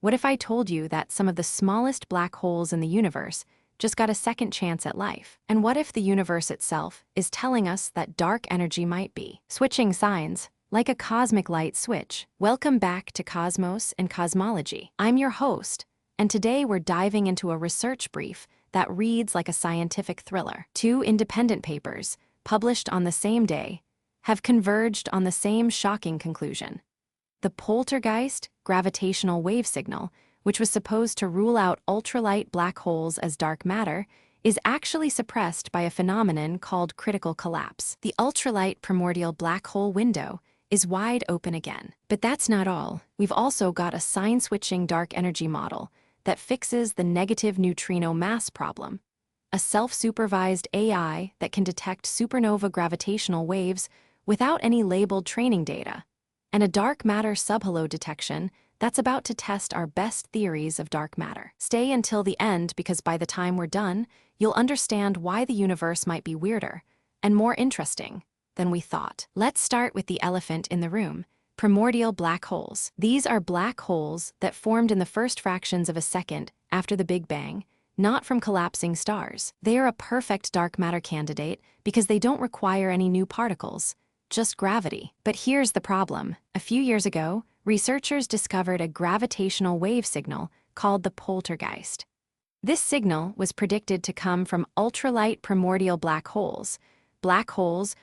What if I told you that some of the smallest black holes in the universe just got a second chance at life? And what if the universe itself is telling us that dark energy might be switching signs, like a cosmic light switch? Welcome back to Cosmos and Cosmology. I'm your host, and today we're diving into a research brief that reads like a scientific thriller. Two independent papers, published on the same day, have converged on the same shocking conclusion. The Poltergeist gravitational wave signal, which was supposed to rule out ultralight black holes as dark matter, is actually suppressed by a phenomenon called critical collapse. The ultralight primordial black hole window is wide open again. But that's not all. We've also got a sign-switching dark energy model that fixes the negative neutrino mass problem, a self-supervised AI that can detect supernova gravitational waves without any labeled training data, and a dark matter subhalo detection that's about to test our best theories of dark matter. Stay until the end, because by the time we're done, you'll understand why the universe might be weirder and more interesting than we thought. Let's start with the elephant in the room: primordial black holes. These are black holes that formed in the first fractions of a second after the Big Bang, not from collapsing stars. They are a perfect dark matter candidate because they don't require any new particles, just gravity. But here's the problem. A few years ago, researchers discovered a gravitational wave signal called the Poltergeist. This signal was predicted to come from ultralight primordial black holes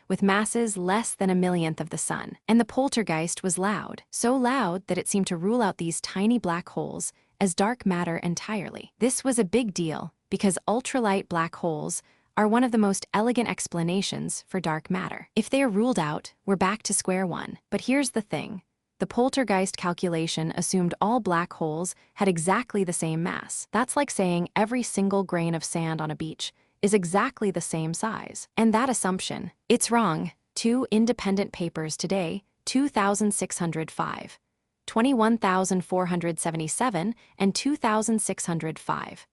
with masses less than a millionth of the Sun. And the Poltergeist was loud, so loud that it seemed to rule out these tiny black holes as dark matter entirely. This was a big deal because ultralight black holes are one of the most elegant explanations for dark matter. If they are ruled out, we're back to square one. But here's the thing. The Poltergeist calculation assumed all black holes had exactly the same mass. That's like saying every single grain of sand on a beach is exactly the same size. And that assumption, it's wrong. Two independent papers today, 2605, 21477, and 2605,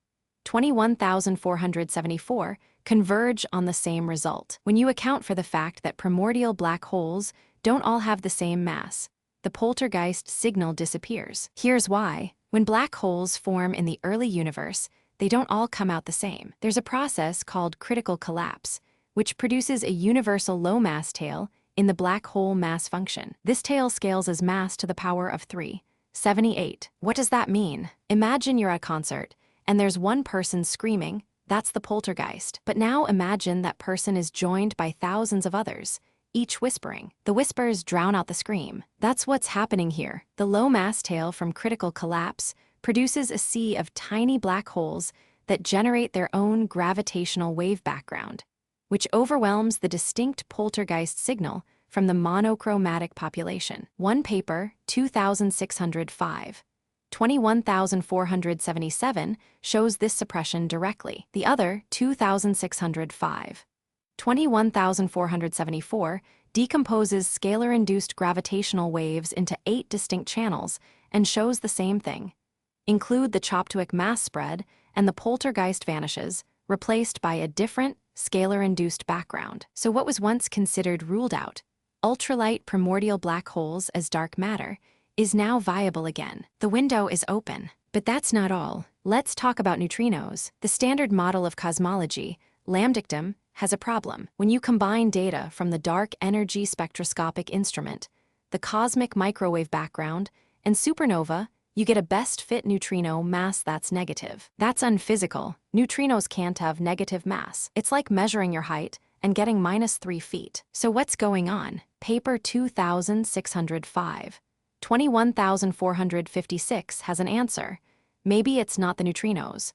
21474, converge on the same result. When you account for the fact that primordial black holes don't all have the same mass, the Poltergeist signal disappears. Here's why. When black holes form in the early universe, they don't all come out the same. There's a process called critical collapse, which produces a universal low-mass tail in the black hole mass function. This tail scales as mass to the power of 378. What does that mean? Imagine you're at a concert, and there's one person screaming. That's the Poltergeist. But now imagine that person is joined by thousands of others, each whispering. The whispers drown out the scream. That's what's happening here. The low mass tail from critical collapse produces a sea of tiny black holes that generate their own gravitational wave background, which overwhelms the distinct Poltergeist signal from the monochromatic population. One paper, 2605, 21477, shows this suppression directly. The other, 2605, 21474, decomposes scalar-induced gravitational waves into 8 distinct channels and shows the same thing. Include the Choptwick mass spread, and the Poltergeist vanishes, replaced by a different, scalar-induced background. So what was once considered ruled out, ultralight primordial black holes as dark matter, is now viable again. The window is open. But that's not all. Let's talk about neutrinos. The standard model of cosmology, lambdictum, has a problem. When you combine data from the dark energy spectroscopic instrument, the cosmic microwave background, and supernova, you get a best-fit neutrino mass that's negative. That's unphysical. Neutrinos can't have negative mass. It's like measuring your height and getting -3 feet. So what's going on? Paper 2605, 21456 has an answer. Maybe it's not the neutrinos.